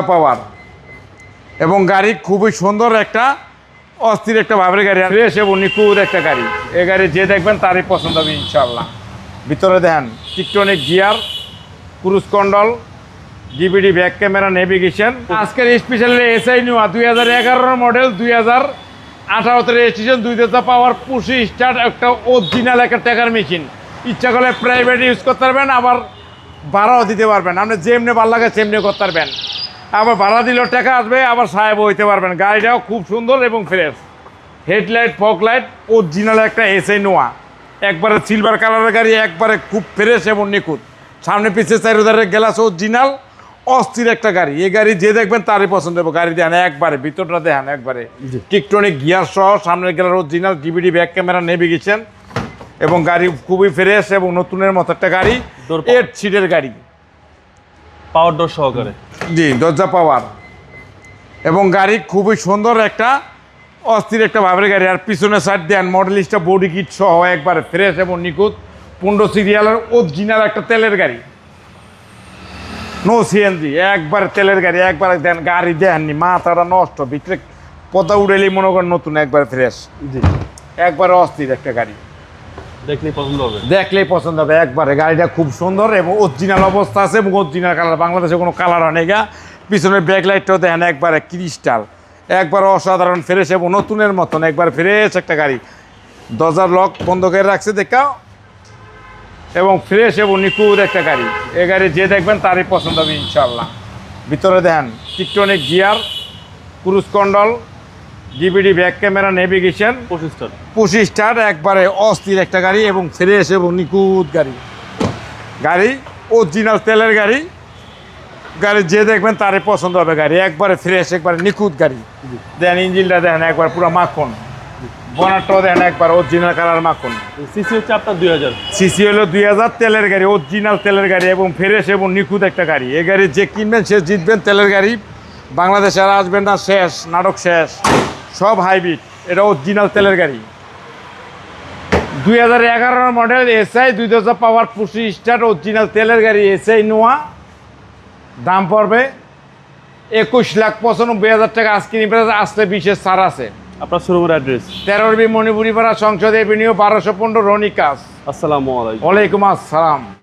পাওয়ার এবং গাড়ি খুবই সুন্দর একটা অস্থির একটা ভাবের গাড়ি, ফ্রেশ এবং নিখুঁত একটা গাড়ি। এই গাড়ি যে দেখবেন তারই পছন্দ হবে ইনশাল্লাহ। ভিতরে দেখেন tiptronic gear, cruise control, DVD back camera, navigation. আজকের স্পেশালি এসআই নিউয়া 2011 model, 2018 registration, 2000 power, push start, একটা অরিজিনাল একটা টাকার মেশিন। ইচ্ছা করলে প্রাইভেট ইউজ করতে পারবেন, আবার ভাড়াও দিতে পারবেন। আপনি যেমনি ভালো লাগে সেমনি করতে পারবেন। আবার ভাড়া দিলেও টাকা আসবে, আবার সাহেবও হইতে পারবেন। গাড়িটাও খুব সুন্দর এবং fresh. Headlight, fog light, original একটা এসআই নোয়া, একবারে সিলভার কালারের গাড়ি, একবারে খুব ফ্রেশ এবং নিখুঁত। সামনে পিছিয়ে চারিধারের গ্লাস অরিজিনাল, অস্থির একটা গাড়ি। এই গাড়ি যে দেখবেন তারই পছন্দ হবে। গাড়ি দেখেন একবারে, ভিতরটা দেখেন একবারে টিকটনিক গিয়ার সহ, সামনের glass original, DVD back camera, navigation এবং গাড়ি খুবই ফ্রেশ এবং নতুনের মতো একটা গাড়ি। 8 সিটের গাড়ি, পাওয়ার ডোর সহকারে। জি, দরজা পাওয়ার এবং গাড়ি খুবই সুন্দর একটা অস্থির একটা ভাবের গাড়ি। আর পিছনে সাইড দেন মডেলিস্টটা বডি কিট সহ একবারে ফ্রেশ এবং নিখুঁত। 15 সিরিয়ালের অরিজিনাল একটা তেলের গাড়ি, নো সিএনজি, একবারে তেলের গাড়ি। একবারে দেন গাড়ি দেননি, মাথাটা নষ্ট, ভিতরে পতা উড়েলেই মনে করেন নতুন, একবারে ফ্রেশ। জি, একবারে অস্থির একটা গাড়ি, দেখলেই পছন্দ হবে। দেখলেই পছন্দ হবে একবারে। গাড়িটা খুব সুন্দর এবং অরিজিনাল অবস্থা আছে এবং অরিজিনাল কালার, বাংলাদেশে কোনো কালার হয় না। পিছনের ব্যাক লাইটটাও দেখেন একবারে ক্রিস্টাল, একবার অসাধারণ ফ্রেশ এবং নতুনের মতন, একবার ফ্রেশ একটা গাড়ি। দরজার লক বন্ধ করে রাখছে দেখা, এবং ফ্রেশ এবং নিখুঁত একটা গাড়ি। এই গাড়ি যে দেখবেন তারই পছন্দ হবে ইনশাল্লাহ। ভিতরে দেখেন tiptronic gear, cruise control, DVD back camera, navigation, push start, একবারে অস্থির একটা গাড়ি এবং ফ্রেশ এবং নিখুঁত গাড়ি। গাড়ি অরিজিনাল তেলের গাড়ি। গাড়ি যে দেখবেন তারই পছন্দ হবে। গাড়ি একবারে ফ্রেশ, একবারে নিখুঁত গাড়ি। দেখেন ইঞ্জিনটা দেখেন একবার পুরো মাখন, বনারটাও দেখেন একবার অরিজিনাল কালার মাখন। সিসি হচ্ছে আপনার 2000, সিসি হলো 2000, তেলের গাড়ি, অরিজিনাল তেলের গাড়ি এবং ফ্রেশ এবং নিখুঁত একটা গাড়ি। এই গাড়ি যে কিনবেন সে জিতবেন। তেলের গাড়ি বাংলাদেশে আর আসবেন না, শেষ, নাটক শেষ, সব হাইব্রিড। এটা অরিজিনাল তেলের গাড়ি, 2011 model SI, 2000 power, push start, original তেলের গাড়ি এসআই নোয়া। দাম পড়বে 21,95,000 টাকা। আজকে আসলে বিশেষ ছাড় আছে। আপনার শোরুমের অ্যাড্রেস 13 বি মণিপুরি পাড়া, সংসদ এভিনিউ, 1215, রনিকাস। আসসালামু আলাইকুম। ওয়ালাইকুম আসসালাম।